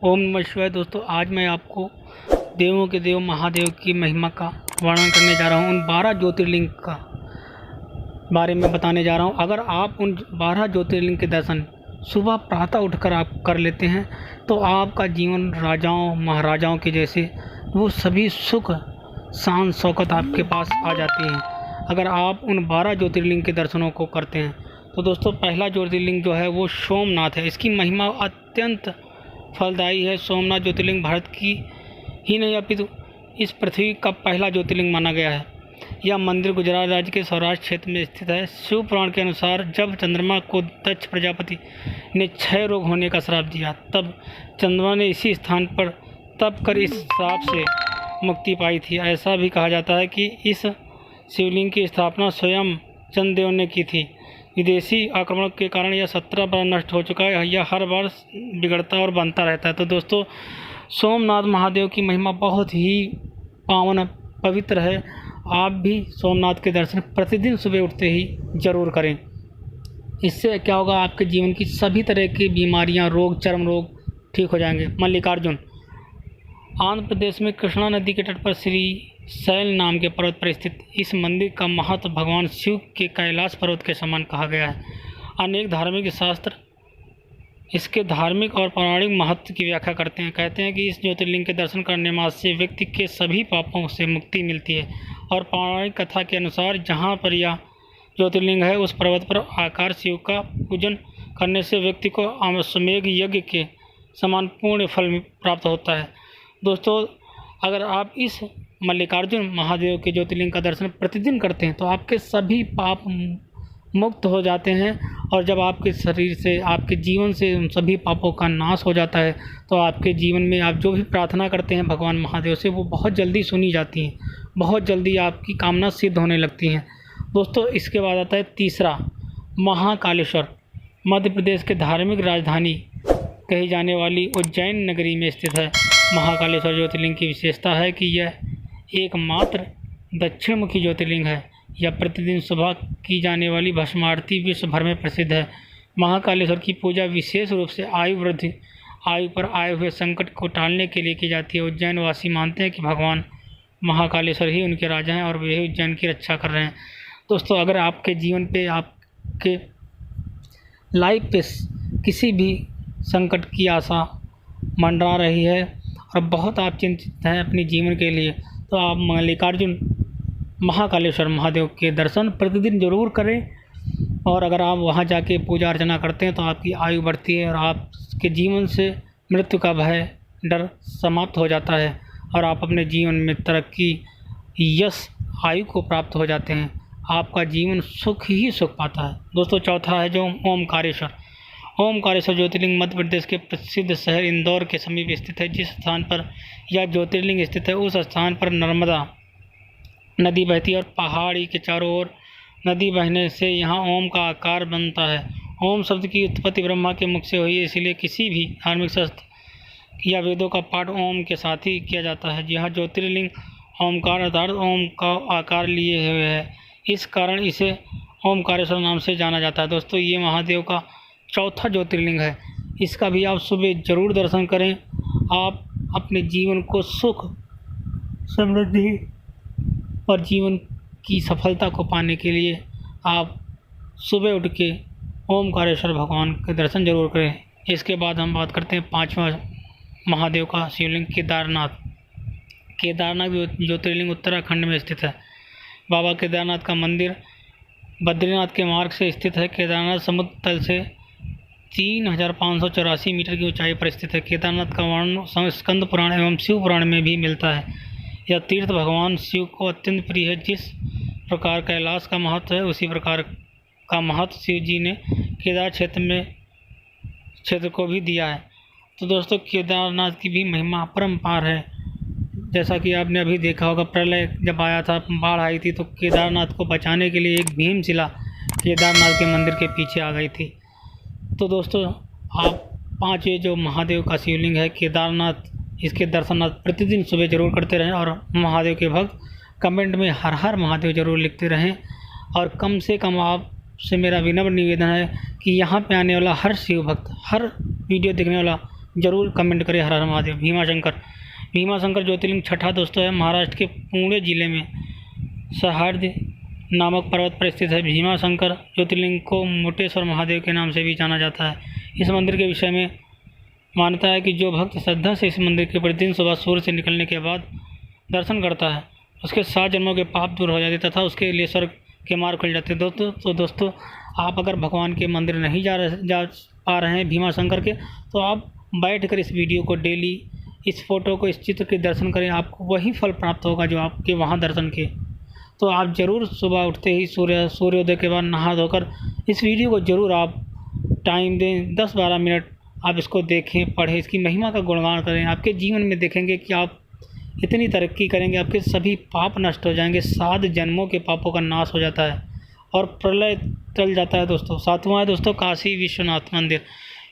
ओम नमः शिवाय। दोस्तों, आज मैं आपको देवों के देव महादेव की महिमा का वर्णन करने जा रहा हूँ। उन 12 ज्योतिर्लिंग का बारे में बताने जा रहा हूँ। अगर आप उन 12 ज्योतिर्लिंग के दर्शन सुबह प्रातः उठकर आप कर लेते हैं तो आपका जीवन राजाओं महाराजाओं के जैसे वो सभी सुख शान शौकत आपके पास आ जाती हैं, अगर आप उन 12 ज्योतिर्लिंग के दर्शनों को करते हैं। तो दोस्तों, पहला ज्योतिर्लिंग जो है वो सोमनाथ है। इसकी महिमा अत्यंत फलदायी है। सोमनाथ ज्योतिर्लिंग भारत की ही नहीं अपितु इस पृथ्वी का पहला ज्योतिर्लिंग माना गया है। यह मंदिर गुजरात राज्य के सौराष्ट्र क्षेत्र में स्थित है। शिव पुराण के अनुसार जब चंद्रमा को दक्ष प्रजापति ने क्षय रोग होने का श्राप दिया, तब चंद्रमा ने इसी स्थान पर तप कर इस श्राप से मुक्ति पाई थी। ऐसा भी कहा जाता है कि इस शिवलिंग की स्थापना स्वयं चंद्रदेव ने की थी। विदेशी आक्रमण के कारण यह 17 बार नष्ट हो चुका है। यह हर बार बिगड़ता और बनता रहता है। तो दोस्तों, सोमनाथ महादेव की महिमा बहुत ही पावन पवित्र है। आप भी सोमनाथ के दर्शन प्रतिदिन सुबह उठते ही जरूर करें। इससे क्या होगा, आपके जीवन की सभी तरह की बीमारियां, रोग, चर्म रोग ठीक हो जाएंगे। मल्लिकार्जुन आंध्र प्रदेश में कृष्णा नदी के तट पर श्री शैल नाम के पर्वत पर स्थित इस मंदिर का महत्व भगवान शिव के कैलाश पर्वत के समान कहा गया है। अनेक धार्मिक शास्त्र इसके धार्मिक और पौराणिक महत्व की व्याख्या करते हैं। कहते हैं कि इस ज्योतिर्लिंग के दर्शन करने मात्र से व्यक्ति के सभी पापों से मुक्ति मिलती है। और पौराणिक कथा के अनुसार जहाँ पर यह ज्योतिर्लिंग है, उस पर्वत पर आकार शिव का पूजन करने से व्यक्ति को अश्वमेध यज्ञ के समान पूर्ण फल प्राप्त होता है। दोस्तों, अगर आप इस मल्लिकार्जुन महादेव के ज्योतिर्लिंग का दर्शन प्रतिदिन करते हैं तो आपके सभी पाप मुक्त हो जाते हैं। और जब आपके शरीर से, आपके जीवन से उन सभी पापों का नाश हो जाता है तो आपके जीवन में आप जो भी प्रार्थना करते हैं भगवान महादेव से, वो बहुत जल्दी सुनी जाती हैं, बहुत जल्दी आपकी कामना सिद्ध होने लगती हैं। दोस्तों, इसके बाद आता है तीसरा, महाकालेश्वर। मध्य प्रदेश के धार्मिक राजधानी कही जाने वाली उज्जैन नगरी में स्थित है। महाकालेश्वर ज्योतिर्लिंग की विशेषता है कि यह एकमात्र दक्षिणमुखी ज्योतिर्लिंग है। यह प्रतिदिन सुबह की जाने वाली भस्म आरती विश्व भर में प्रसिद्ध है। महाकालेश्वर की पूजा विशेष रूप से आयु पर आए हुए संकट को टालने के लिए की जाती है। उज्जैन वासी मानते हैं कि भगवान महाकालेश्वर ही उनके राजा हैं और वे ही उज्जैन की रक्षा कर रहे हैं। दोस्तों, अगर आपके जीवन पे, आपके लाइफ पे किसी भी संकट की आशा मंडरा रही है और बहुत आप चिंतित हैं अपने जीवन के लिए, तो आप मल्लिकार्जुन महाकालेश्वर महादेव के दर्शन प्रतिदिन जरूर करें। और अगर आप वहां जाके पूजा अर्चना करते हैं तो आपकी आयु बढ़ती है और आपके जीवन से मृत्यु का भय, डर समाप्त हो जाता है और आप अपने जीवन में तरक्की, यश, आयु को प्राप्त हो जाते हैं। आपका जीवन सुख ही सुख पाता है। दोस्तों, चौथा है जो ओमकारेश्वर। ओमकारेश्वर ज्योतिर्लिंग मध्य प्रदेश के प्रसिद्ध शहर इंदौर के समीप स्थित है। जिस स्थान पर यह ज्योतिर्लिंग स्थित है उस स्थान पर नर्मदा नदी बहती है और पहाड़ी के चारों ओर नदी बहने से यहाँ ओम का आकार बनता है। ओम शब्द की उत्पत्ति ब्रह्मा के मुख से हुई है, इसलिए किसी भी धार्मिक शास्त्र या वेदों का पाठ ओम के साथ ही किया जाता है। यह ज्योतिर्लिंग ओमकार अर्थात ओम का आकार लिए हुए है, इस कारण इसे ओमकारेश्वर नाम से जाना जाता है। दोस्तों, ये महादेव का चौथा ज्योतिर्लिंग है। इसका भी आप सुबह जरूर दर्शन करें। आप अपने जीवन को सुख, समृद्धि और जीवन की सफलता को पाने के लिए आप सुबह उठ के ओमकारेश्वर भगवान के दर्शन जरूर करें। इसके बाद हम बात करते हैं पांचवा महादेव का शिवलिंग, केदारनाथ। केदारनाथ ज्योतिर्लिंग उत्तराखंड में स्थित है। बाबा केदारनाथ का मंदिर बद्रीनाथ के मार्ग से स्थित है। केदारनाथ समुद्र तल से 3584 मीटर की ऊंचाई पर स्थित है। केदारनाथ का वर्णन स्कंद पुराण एवं शिव पुराण में भी मिलता है। यह तीर्थ भगवान शिव को अत्यंत प्रिय है। जिस प्रकार कैलाश का महत्व है, उसी प्रकार का महत्व शिव जी ने केदार क्षेत्र को भी दिया है। तो दोस्तों, केदारनाथ की भी महिमा अपरंपार है। जैसा कि आपने अभी देखा होगा, प्रलय जब आया था, बाढ़ आई थी, तो केदारनाथ को बचाने के लिए एक भीमशिला केदारनाथ के मंदिर के पीछे आ गई थी। तो दोस्तों, आप पांचवें जो महादेव का शिवलिंग है केदारनाथ, इसके दर्शन आप प्रतिदिन सुबह जरूर करते रहें। और महादेव के भक्त कमेंट में हर हर महादेव जरूर लिखते रहें। और कम से कम आपसे मेरा विनम्र निवेदन है कि यहाँ पे आने वाला हर शिव भक्त, हर वीडियो देखने वाला ज़रूर कमेंट करें। हर हर महादेव। भीमाशंकर ज्योतिर्लिंग छठा दोस्तों है, महाराष्ट्र के पुणे जिले में सह्याद्री नामक पर्वत पर स्थित है। भीमाशंकर ज्योतिर्लिंग को मोटेश्वर महादेव के नाम से भी जाना जाता है। इस मंदिर के विषय में मान्यता है कि जो भक्त श्रद्धा से इस मंदिर के प्रतिदिन सुबह सूर्य से निकलने के बाद दर्शन करता है, उसके 7 जन्मों के पाप दूर हो जाते तथा उसके लिए स्वर्ग के मार्ग खुल जाते हैं। दोस्तों आप अगर भगवान के मंदिर नहीं जा पा रहे हैं भीमाशंकर के, तो आप बैठ कर इस वीडियो को डेली, इस फ़ोटो को, इस चित्र के दर्शन करें, आपको वही फल प्राप्त होगा जो आपके वहाँ दर्शन के। तो आप ज़रूर सुबह उठते ही सूर्योदय के बाद नहा धोकर इस वीडियो को ज़रूर आप टाइम दें, 10-12 मिनट आप इसको देखें, पढ़ें, इसकी महिमा का गुणगान करें। आपके जीवन में देखेंगे कि आप इतनी तरक्की करेंगे, आपके सभी पाप नष्ट हो जाएंगे, 7 जन्मों के पापों का नाश हो जाता है और प्रलय टल जाता है दोस्तों। 7वां है दोस्तों काशी विश्वनाथ मंदिर।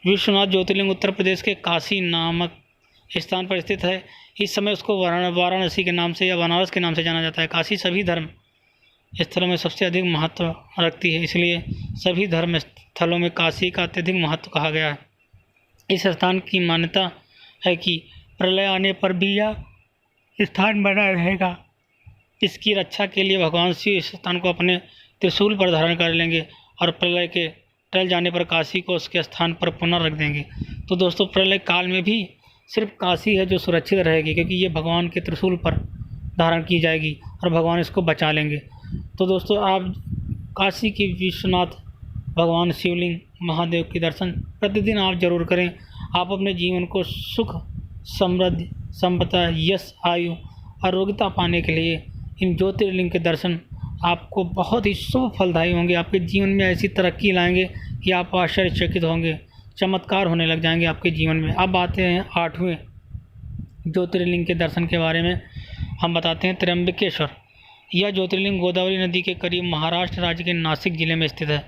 विश्वनाथ ज्योतिर्लिंग उत्तर प्रदेश के काशी नामक स्थान पर स्थित है। इस समय उसको वाराणसी के नाम से या बनारस के नाम से जाना जाता है। काशी सभी धर्म स्थलों में सबसे अधिक महत्व रखती है, इसलिए सभी धर्म स्थलों में काशी का अत्यधिक महत्व कहा गया है। इस स्थान की मान्यता है कि प्रलय आने पर भी यह स्थान बना रहेगा। इसकी रक्षा के लिए भगवान शिव इस स्थान को अपने त्रिशूल पर धारण कर लेंगे और प्रलय के टल जाने पर काशी को उसके स्थान पर पुनः रख देंगे। तो दोस्तों प्रलय काल में भी सिर्फ काशी है जो सुरक्षित रहेगी, क्योंकि ये भगवान के त्रिशूल पर धारण की जाएगी और भगवान इसको बचा लेंगे। तो दोस्तों आप काशी की विश्वनाथ भगवान शिवलिंग महादेव के दर्शन प्रतिदिन आप जरूर करें। आप अपने जीवन को सुख, समृद्धि, संपदा, यश, आयु, आरोग्यता पाने के लिए इन ज्योतिर्लिंग के दर्शन आपको बहुत ही शुभ फलदायी होंगे। आपके जीवन में ऐसी तरक्की लाएंगे कि आप आश्चर्यचकित होंगे, चमत्कार होने लग जाएंगे आपके जीवन में। अब आते हैं 8वें ज्योतिर्लिंग के दर्शन के बारे में। हम बताते हैं त्र्यंबकेश्वर। यह ज्योतिर्लिंग गोदावरी नदी के करीब महाराष्ट्र राज्य के नासिक जिले में स्थित है।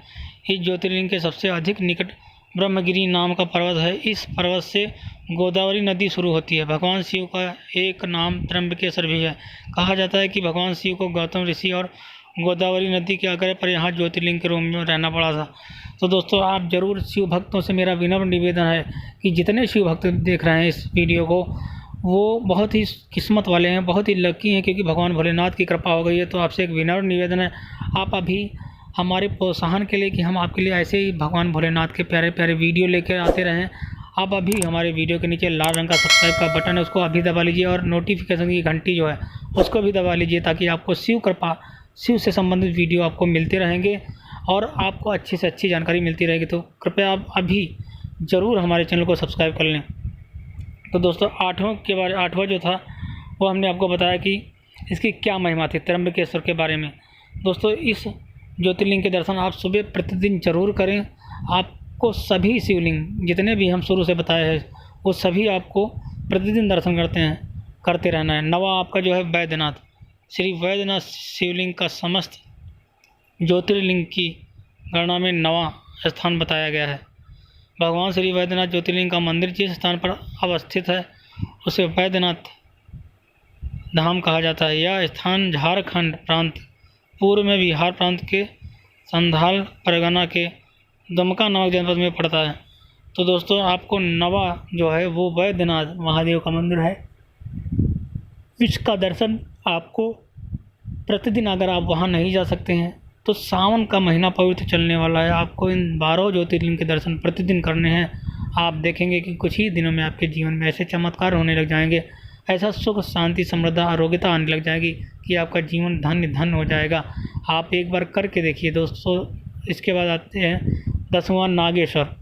इस ज्योतिर्लिंग के सबसे अधिक निकट ब्रह्मगिरी नाम का पर्वत है। इस पर्वत से गोदावरी नदी शुरू होती है। भगवान शिव का एक नाम त्र्यंबकेश्वर भी है। कहा जाता है कि भगवान शिव को गौतम ऋषि और गोदावरी नदी के आग्रह पर यहाँ ज्योतिर्लिंग के रूप में रहना पड़ा था। तो दोस्तों आप ज़रूर शिव भक्तों से मेरा विनम्र निवेदन है कि जितने शिव भक्त देख रहे हैं इस वीडियो को, वो बहुत ही किस्मत वाले हैं, बहुत ही लकी हैं, क्योंकि भगवान भोलेनाथ की कृपा हो गई है। तो आपसे एक विनम्र निवेदन है, आप अभी हमारे प्रोत्साहन के लिए कि हम आपके लिए ऐसे ही भगवान भोलेनाथ के प्यारे प्यारे वीडियो लेकर आते रहें, आप अभी हमारे वीडियो के नीचे लाल रंग का सब्सक्राइब का बटन है, उसको अभी दबा लीजिए और नोटिफिकेशन की घंटी जो है उसको भी दबा लीजिए, ताकि आपको शिव से संबंधित वीडियो आपको मिलते रहेंगे और आपको अच्छी से अच्छी जानकारी मिलती रहेगी। तो कृपया आप अभी ज़रूर हमारे चैनल को सब्सक्राइब कर लें। तो दोस्तों 8वां जो था वो हमने आपको बताया कि इसकी क्या महिमा थी त्र्यंबकेश्वर के बारे में। दोस्तों इस ज्योतिर्लिंग के दर्शन आप सुबह प्रतिदिन जरूर करें। आपको सभी शिवलिंग जितने भी हम शुरू से बताए हैं वो सभी आपको प्रतिदिन दर्शन करते रहना है। नवा आपका जो है वैद्यनाथ, श्री वैद्यनाथ शिवलिंग का समस्त ज्योतिर्लिंग की गणना में नवा स्थान बताया गया है। भगवान श्री वैद्यनाथ ज्योतिर्लिंग का मंदिर जिस स्थान पर अवस्थित है उसे वैद्यनाथ धाम कहा जाता है। यह स्थान झारखंड प्रांत, पूर्व में बिहार प्रांत के संथाल परगना के दुमका नामक जनपद में पड़ता है। तो दोस्तों आपको नवा जो है वो वैद्यनाथ महादेव का मंदिर है, इसका दर्शन आपको प्रतिदिन, अगर आप वहाँ नहीं जा सकते हैं तो सावन का महीना पवित्र चलने वाला है, आपको इन 12 ज्योतिर्लिंग के दर्शन प्रतिदिन करने हैं। आप देखेंगे कि कुछ ही दिनों में आपके जीवन में ऐसे चमत्कार होने लग जाएंगे, ऐसा सुख, शांति, समृद्धि, आरोग्यता आने लग जाएगी कि आपका जीवन धन्य हो जाएगा। आप एक बार करके देखिए दोस्तों। इसके बाद आते हैं 10वां नागेश्वर।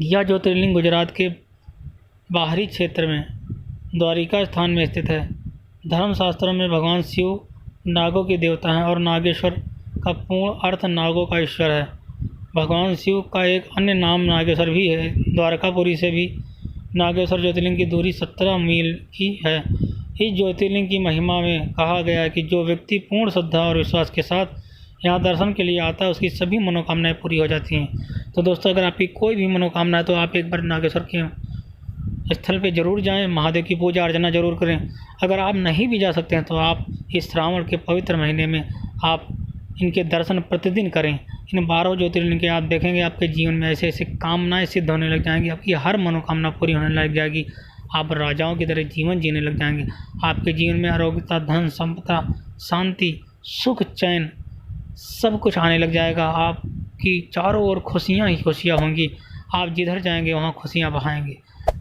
यह ज्योतिर्लिंग गुजरात के बाहरी क्षेत्र में द्वारिका स्थान में स्थित है। धर्मशास्त्रों में भगवान शिव नागों के देवता हैं और नागेश्वर का पूर्ण अर्थ नागों का ईश्वर है। भगवान शिव का एक अन्य नाम नागेश्वर भी है। द्वारकापुरी से भी नागेश्वर ज्योतिर्लिंग की दूरी 17 मील की है। इस ज्योतिर्लिंग की महिमा में कहा गया है कि जो व्यक्ति पूर्ण श्रद्धा और विश्वास के साथ यहाँ दर्शन के लिए आता है उसकी सभी मनोकामनाएं पूरी हो जाती हैं। तो दोस्तों अगर आपकी कोई भी मनोकामना है तो आप एक बार नागेश्वर के स्थल पे ज़रूर जाएं, महादेव की पूजा अर्चना ज़रूर करें। अगर आप नहीं भी जा सकते हैं तो आप इस श्रावण के पवित्र महीने में आप इनके दर्शन प्रतिदिन करें। इन 12 ज्योतिर्लिंग के आप देखेंगे आपके जीवन में ऐसे ऐसे कामनाएं सिद्ध होने लग जाएंगी, आपकी हर मनोकामना पूरी होने लग जाएगी, आप राजाओं की तरह जीवन जीने लग जाएंगे। आपके जीवन में आरोग्यता, धन संपदा, शांति, सुख, चैन सब कुछ आने लग जाएगा। आपकी चारों ओर खुशियाँ ही खुशियाँ होंगी, आप जिधर जाएंगे वहाँ खुशियाँ बहाएंगे।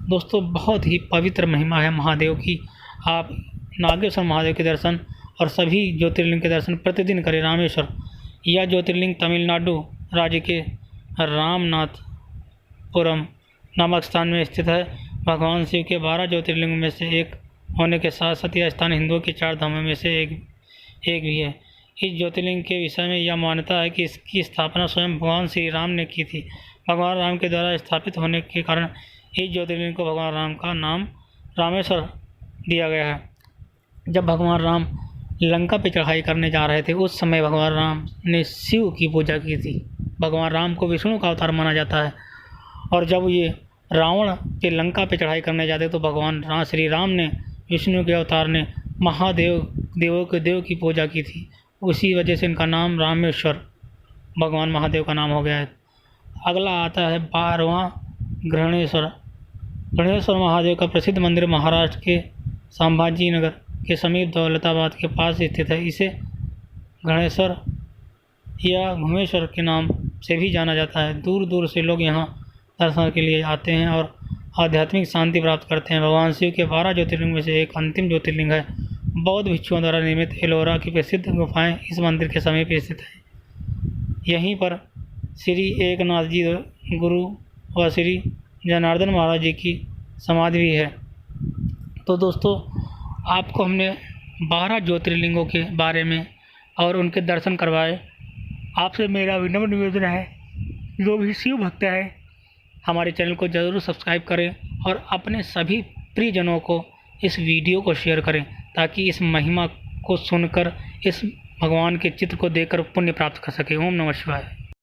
दोस्तों बहुत ही पवित्र महिमा है महादेव की। आप नागेश्वर महादेव के दर्शन और सभी ज्योतिर्लिंग के दर्शन प्रतिदिन करें। रामेश्वर यह ज्योतिर्लिंग तमिलनाडु राज्य के रामनाथपुरम नामक स्थान में स्थित है। भगवान शिव के 12 ज्योतिर्लिंग में से एक होने के साथ साथ यह स्थान हिंदुओं की 4 धामों में से एक भी है। इस ज्योतिर्लिंग के विषय में यह मान्यता है कि इसकी स्थापना स्वयं भगवान श्री राम ने की थी। भगवान राम के द्वारा स्थापित होने के कारण इस ज्योतिर्लिंग को भगवान राम का नाम रामेश्वर दिया गया है। जब भगवान राम लंका पे चढ़ाई करने जा रहे थे उस समय भगवान राम ने शिव की पूजा की थी। भगवान राम को विष्णु का अवतार माना जाता है, और जब ये रावण के लंका पे चढ़ाई करने जाते तो भगवान श्री राम ने विष्णु के अवतार ने महादेव देवों के देव की पूजा की थी। उसी वजह से इनका नाम रामेश्वर भगवान महादेव का नाम हो गया है। अगला आता है 12वां घृणेश्वर। घृणेश्वर महादेव का प्रसिद्ध मंदिर महाराष्ट्र के संभाजी नगर के समीप दौलताबाद के पास स्थित है। इसे घृणेश्वर या घुमेश्वर के नाम से भी जाना जाता है। दूर दूर से लोग यहाँ दर्शन के लिए आते हैं और आध्यात्मिक शांति प्राप्त करते हैं। भगवान शिव के 12 ज्योतिर्लिंग में से एक अंतिम ज्योतिर्लिंग है। बौद्ध भिक्षुओं द्वारा निर्मित एलोरा की प्रसिद्ध गुफाएं इस मंदिर के समीप स्थित है। यहीं पर श्री एकनाथ जी गुरु व श्री जनार्दन महाराज जी की समाधि भी है। तो दोस्तों आपको हमने 12 ज्योतिर्लिंगों के बारे में और उनके दर्शन करवाए। आपसे मेरा विनम्र निवेदन है, जो भी शिव भक्त है हमारे चैनल को ज़रूर सब्सक्राइब करें और अपने सभी प्रियजनों को इस वीडियो को शेयर करें, ताकि इस महिमा को सुनकर इस भगवान के चित्र को देखकर पुण्य प्राप्त कर सके। ओम नमः शिवाय।